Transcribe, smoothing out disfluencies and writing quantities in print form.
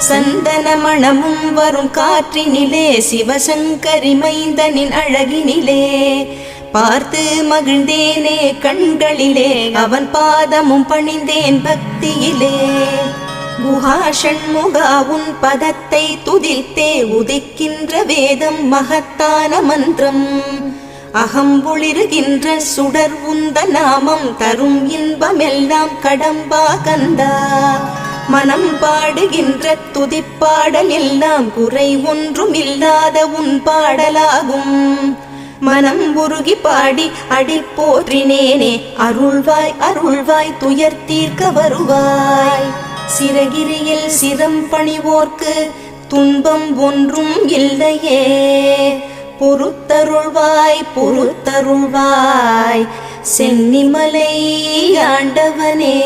சந்தன மணமும் வரும் காற்றினிலே சிவசங்கரி மைந்தனின் அழகினிலே பார்த்து மகிழ்ந்தேனே கண்களிலே அவன் பாதமும் பணிந்தேன் பக்தியிலே. குஹா ஷண்முகா உன் பதத்தை துதித்தே உதிக்கின்ற வேதம் மகத்தான மந்திரம். அகம்பொளிருகின்ற சுடர் உந்த நாமம் தரும் இன்பமெல்லாம் கடம்பா கந்தா. மனம் பாடுகின்ற துதிப்பாடல் எல்லாம் குறை ஒன்றும் இல்லாத உன் பாடலாகும். மனம் உருகி பாடி அடி போற்றினேனே அருள்வாய் அருள்வாய் துயர் தீர்க்க வருவாய். சிறகிரியில் சிரம் பணிவோர்க்கு துன்பம் ஒன்றும் இல்லையே. பொறுத்தருள்வாய் பொறுத்தருள்வாய் சென்னிமலை ஆண்டவனே.